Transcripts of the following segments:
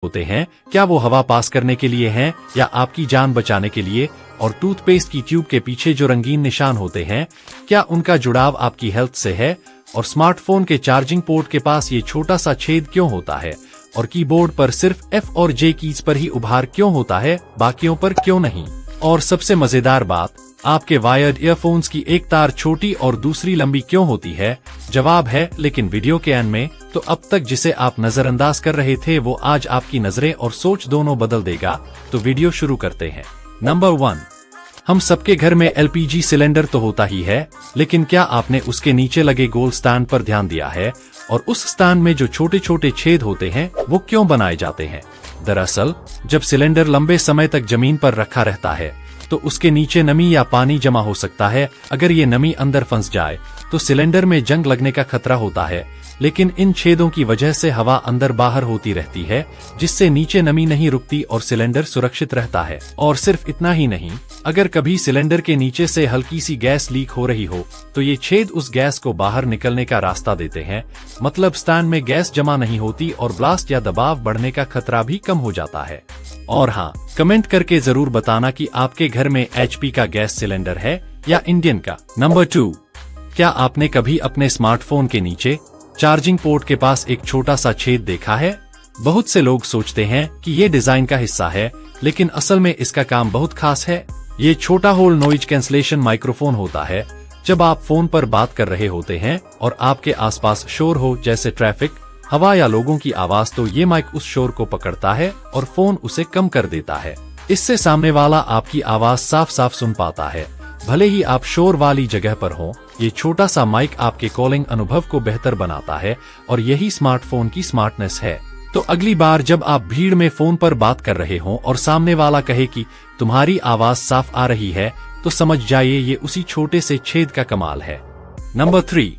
होते हैं, क्या वो हवा पास करने के लिए हैं या आपकी जान बचाने के लिए? और टूथपेस्ट की ट्यूब के पीछे जो रंगीन निशान होते हैं, क्या उनका जुड़ाव आपकी हेल्थ से है? और स्मार्टफोन के चार्जिंग पोर्ट के पास ये छोटा सा छेद क्यों होता है? और कीबोर्ड पर सिर्फ F और J कीज पर ही उभार क्यों होता है, बाकियों पर क्यों नहीं? और सबसे मजेदार बात, आपके वायर्ड ईयरफोन्स की एक तार छोटी और दूसरी लंबी क्यों होती है? जवाब है लेकिन वीडियो के एंड में। तो अब तक जिसे आप नजरअंदाज कर रहे थे वो आज आपकी नजरें और सोच दोनों बदल देगा। तो वीडियो शुरू करते हैं। नंबर 1, हम सबके घर में LPG सिलेंडर तो होता ही है, लेकिन क्या आपने उसके नीचे लगे गोल स्टैंड पर ध्यान दिया है? और उस स्टैंड में जो छोटे छोटे छेद होते हैं वो क्यों बनाए जाते हैं? दरअसल जब सिलेंडर लंबे समय तक जमीन पर रखा रहता है तो उसके नीचे नमी या पानी जमा हो सकता है। अगर ये नमी अंदर फंस जाए तो सिलेंडर में जंग लगने का खतरा होता है, लेकिन इन छेदों की वजह से हवा अंदर बाहर होती रहती है, जिससे नीचे नमी नहीं रुकती और सिलेंडर सुरक्षित रहता है। और सिर्फ इतना ही नहीं, अगर कभी सिलेंडर के नीचे से हल्की सी गैस लीक हो रही हो तो ये छेद उस गैस को बाहर निकलने का रास्ता देते हैं। मतलब स्टैंड में गैस जमा नहीं होती और ब्लास्ट या दबाव बढ़ने का खतरा भी कम हो जाता है। और हाँ, कमेंट करके जरूर बताना कि आपके घर में HP का गैस सिलेंडर है या इंडियन का। नंबर 2, क्या आपने कभी अपने स्मार्टफोन के नीचे चार्जिंग पोर्ट के पास एक छोटा सा छेद देखा है? बहुत से लोग सोचते हैं कि ये डिजाइन का हिस्सा है, लेकिन असल में इसका काम बहुत खास है। ये छोटा होल नॉइज कैंसलेशन माइक्रोफोन होता है। जब आप फोन पर बात कर रहे होते हैं और आपके आसपास शोर हो, जैसे ट्रैफिक, हवा या लोगों की आवाज, तो ये माइक उस शोर को पकड़ता है और फोन उसे कम कर देता है। इससे सामने वाला आपकी आवाज साफ साफ सुन पाता है, भले ही आप शोर वाली जगह पर हों। ये छोटा सा माइक आपके कॉलिंग अनुभव को बेहतर बनाता है और यही स्मार्टफोन की स्मार्टनेस है। तो अगली बार जब आप भीड़ में फोन पर बात कर रहे हों और सामने वाला कहे कि तुम्हारी आवाज साफ आ रही है, तो समझ जाइए ये उसी छोटे से छेद का कमाल है। नंबर 3,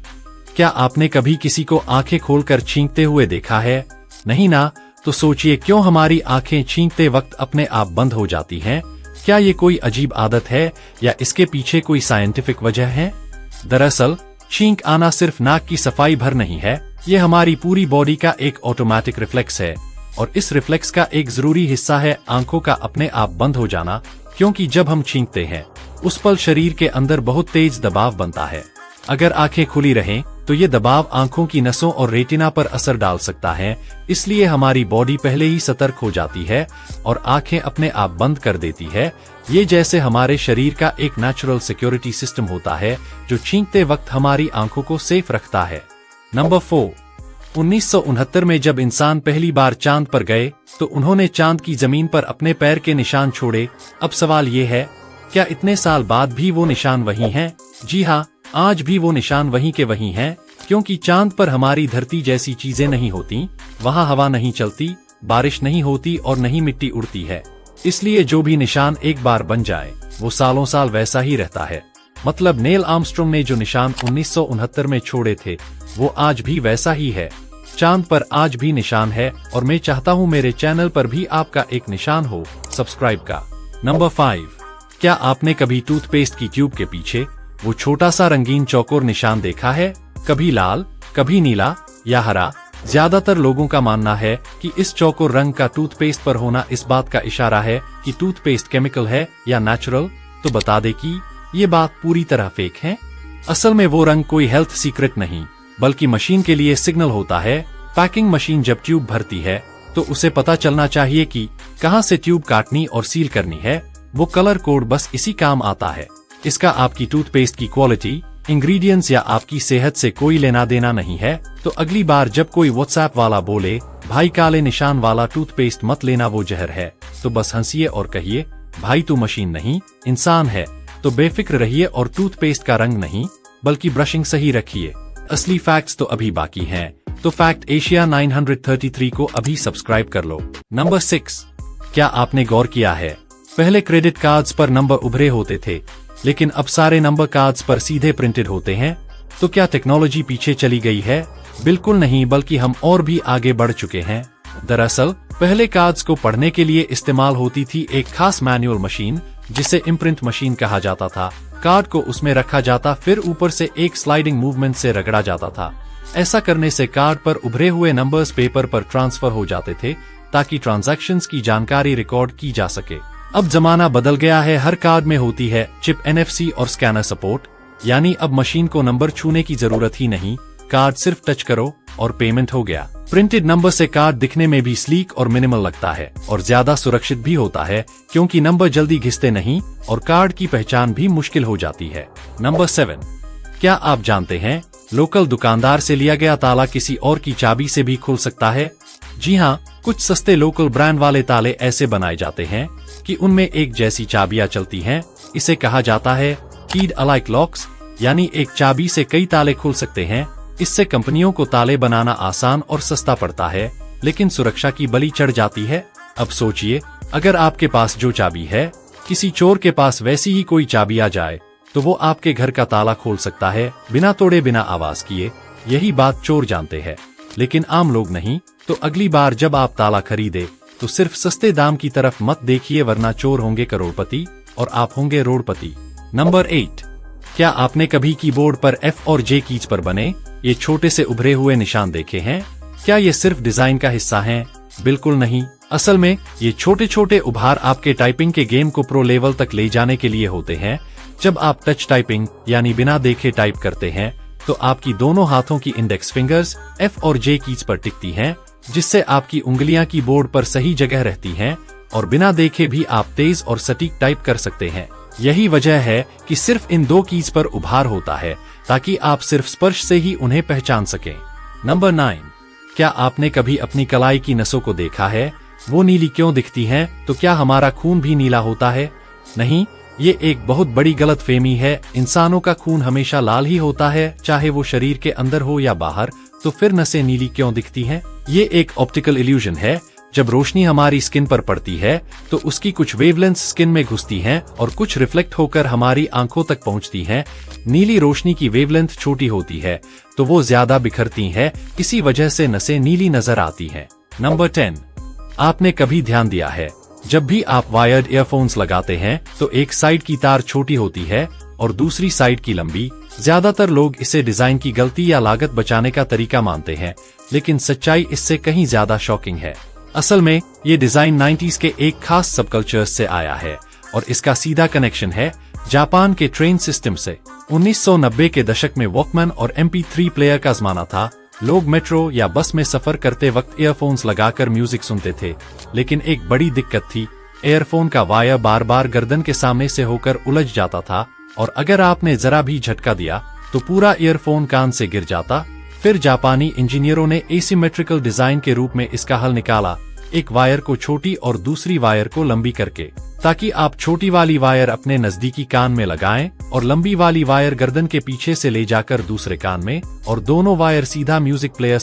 क्या आपने कभी किसी को आंखें खोलकर छींकते हुए देखा है? नहीं ना? तो सोचिए, क्यों हमारी आंखें छींकते वक्त अपने आप बंद हो जाती हैं? क्या ये कोई अजीब आदत है या इसके पीछे कोई साइंटिफिक वजह है? दरअसल छींक आना सिर्फ नाक की सफाई भर नहीं है, ये हमारी पूरी बॉडी का एक ऑटोमेटिक रिफ्लेक्स है। और इस रिफ्लेक्स का एक जरूरी हिस्सा है आंखों का अपने आप बंद हो जाना, क्योंकि जब हम छींकते हैं उस पल शरीर के अंदर बहुत तेज दबाव बनता है। अगर आंखें खुली रहें तो ये दबाव आंखों की नसों और रेटिना पर असर डाल सकता है। इसलिए हमारी बॉडी पहले ही सतर्क हो जाती है और आंखें अपने आप बंद कर देती है। ये जैसे हमारे शरीर का एक नेचुरल सिक्योरिटी सिस्टम होता है जो छींकते वक्त हमारी आंखों को सेफ रखता है। नंबर 4, 1969 में जब इंसान पहली बार चांद पर गए तो उन्होंने चांद की जमीन पर अपने पैर के निशान छोड़े। अब सवाल ये है, क्या इतने साल बाद भी वो निशान वही हैं? जी हाँ, आज भी वो निशान वहीं के वहीं हैं, क्योंकि चांद पर हमारी धरती जैसी चीजें नहीं होती। वहाँ हवा नहीं चलती, बारिश नहीं होती और नहीं मिट्टी उड़ती है। इसलिए जो भी निशान एक बार बन जाए वो सालों साल वैसा ही रहता है। मतलब नील आर्मस्ट्रॉन्ग ने जो निशान 1969 में छोड़े थे वो आज भी वैसा ही है। चांद पर आज भी निशान है और मैं चाहता हूँ मेरे चैनल पर भी आपका एक निशान हो, सब्सक्राइब का। नंबर 5, क्या आपने कभी टूथपेस्ट की ट्यूब के पीछे वो छोटा सा रंगीन चौकोर निशान देखा है? कभी लाल, कभी नीला या हरा। ज्यादातर लोगों का मानना है कि इस चौकोर रंग का टूथपेस्ट पर होना इस बात का इशारा है कि टूथपेस्ट केमिकल है या नेचुरल। तो बता दे कि ये बात पूरी तरह फेक है। असल में वो रंग कोई हेल्थ सीक्रेट नहीं, बल्कि मशीन के लिए सिग्नल होता है। पैकिंग मशीन जब ट्यूब भरती है तो उसे पता चलना चाहिए कि कहाँ से ट्यूब काटनी और सील करनी है। वो कलर कोड बस इसी काम आता है। इसका आपकी टूथपेस्ट की क्वालिटी, इंग्रेडिएंट्स या आपकी सेहत से कोई लेना देना नहीं है। तो अगली बार जब कोई व्हाट्सएप वाला बोले भाई काले निशान वाला टूथपेस्ट मत लेना, वो जहर है, तो बस हंसिए और कहिए भाई तू मशीन नहीं इंसान है। तो बेफिक्र रहिए और टूथपेस्ट का रंग नहीं बल्कि ब्रशिंग सही रखिए। असली फैक्ट्स तो अभी बाकी हैं, तो फैक्ट एशिया 933 को अभी सब्सक्राइब कर लो। नंबर 6, क्या आपने गौर किया है, पहले क्रेडिट कार्ड्स पर नंबर उभरे होते थे, लेकिन अब सारे नंबर कार्ड्स पर सीधे प्रिंटेड होते हैं। तो क्या टेक्नोलॉजी पीछे चली गई है? बिल्कुल नहीं, बल्कि हम और भी आगे बढ़ चुके हैं। दरअसल पहले कार्ड्स को पढ़ने के लिए इस्तेमाल होती थी एक खास मैनुअल मशीन जिसे इम्प्रिंट मशीन कहा जाता था। कार्ड को उसमें रखा जाता, फिर ऊपर से एक स्लाइडिंग मूवमेंट से रगड़ा जाता था। ऐसा करने से कार्ड पर उभरे हुए नंबर्स पेपर पर ट्रांसफर हो जाते थे ताकि ट्रांजैक्शंस की जानकारी रिकॉर्ड की जा सके। अब जमाना बदल गया है, हर कार्ड में होती है चिप, NFC और स्कैनर सपोर्ट, यानी अब मशीन को नंबर छूने की जरूरत ही नहीं, कार्ड सिर्फ टच करो और पेमेंट हो गया। प्रिंटेड नंबर से कार्ड दिखने में भी स्लीक और मिनिमल लगता है और ज्यादा सुरक्षित भी होता है, क्योंकि नंबर जल्दी घिसते नहीं और कार्ड की पहचान भी मुश्किल हो जाती है। नंबर 7, क्या आप जानते हैं लोकल दुकानदार से लिया गया ताला किसी और की चाबी से भी खुल सकता है? जी हाँ, कुछ सस्ते लोकल ब्रांड वाले ताले ऐसे बनाए जाते हैं कि उनमें एक जैसी चाबियां चलती हैं। इसे कहा जाता है कीड अलाइक लॉक्स, यानी एक चाबी से कई ताले खुल सकते हैं। इससे कंपनियों को ताले बनाना आसान और सस्ता पड़ता है, लेकिन सुरक्षा की बलि चढ़ जाती है। अब सोचिए, अगर आपके पास जो चाबी है, किसी चोर के पास वैसी ही कोई चाबी आ जाए, तो वो आपके घर का ताला खोल सकता है बिना तोड़े, बिना आवाज किए। यही बात चोर जानते हैं, लेकिन आम लोग नहीं। तो अगली बार जब आप ताला खरीदे तो सिर्फ सस्ते दाम की तरफ मत देखिए, वरना चोर होंगे करोड़पति और आप होंगे रोडपति। नंबर 8, क्या आपने कभी कीबोर्ड पर F और J कीज पर बने ये छोटे से उभरे हुए निशान देखे हैं? क्या ये सिर्फ डिजाइन का हिस्सा हैं? बिल्कुल नहीं। असल में ये छोटे छोटे उभार आपके टाइपिंग के गेम को प्रो लेवल तक ले जाने के लिए होते हैं। जब आप टच टाइपिंग यानी बिना देखे टाइप करते हैं, तो आपकी दोनों हाथों की इंडेक्स फिंगर्स F और J कीज पर टिकती हैं, जिससे आपकी उंगलियां कीबोर्ड पर सही जगह रहती हैं और बिना देखे भी आप तेज और सटीक टाइप कर सकते हैं। यही वजह है कि सिर्फ इन 2 कीज पर उभार होता है, ताकि आप सिर्फ स्पर्श से ही उन्हें पहचान सकें। नंबर 9, क्या आपने कभी अपनी कलाई की नसों को देखा है? वो नीली क्यों दिखती हैं? तो क्या हमारा खून भी नीला होता है? नहीं, ये एक बहुत बड़ी गलतफहमी है। इंसानों का खून हमेशा लाल ही होता है, चाहे वो शरीर के अंदर हो या बाहर। तो फिर नसें नीली क्यों दिखती हैं? ये एक ऑप्टिकल इल्यूजन है। जब रोशनी हमारी स्किन पर पड़ती है, तो उसकी कुछ वेवलेंथ्स स्किन में घुसती हैं और कुछ रिफ्लेक्ट होकर हमारी आंखों तक पहुंचती हैं। नीली रोशनी की वेवलेंथ छोटी होती है, तो वो ज्यादा बिखरती है, इसी वजह से नसें नीली नजर आती हैं। नंबर 10, आपने कभी ध्यान दिया है, जब भी आप वायर्ड ईयरफोन्स लगाते हैं तो एक साइड की तार छोटी होती है और दूसरी साइड की लंबी। ज्यादातर लोग इसे डिजाइन की गलती या लागत बचाने का तरीका मानते हैं, लेकिन सच्चाई इससे कहीं ज्यादा शॉकिंग है। असल में ये डिजाइन 90s के एक खास सबकल्चर से आया है और इसका सीधा कनेक्शन है जापान के ट्रेन सिस्टम से। 1990 के दशक में वॉकमैन और MP3 प्लेयर का जमाना था। लोग मेट्रो या बस में सफर करते वक्त ईयरफोन्स लगाकर म्यूजिक सुनते थे, लेकिन एक बड़ी दिक्कत थी, ईयरफोन का वायर बार बार गर्दन के सामने से होकर उलझ जाता था और अगर आपने जरा भी झटका दिया तो पूरा ईयरफोन कान से गिर जाता। फिर जापानी इंजीनियरों ने एसिमेट्रिकल डिजाइन के रूप में इसका हल निकाला, एक वायर को छोटी और दूसरी वायर को लंबी करके, ताकि आप छोटी वाली वायर अपने नजदीकी कान में लगाएं और लंबी वाली वायर गर्दन के पीछे से ले जाकर दूसरे कान में, और दोनों वायर सीधा म्यूजिक प्लेयर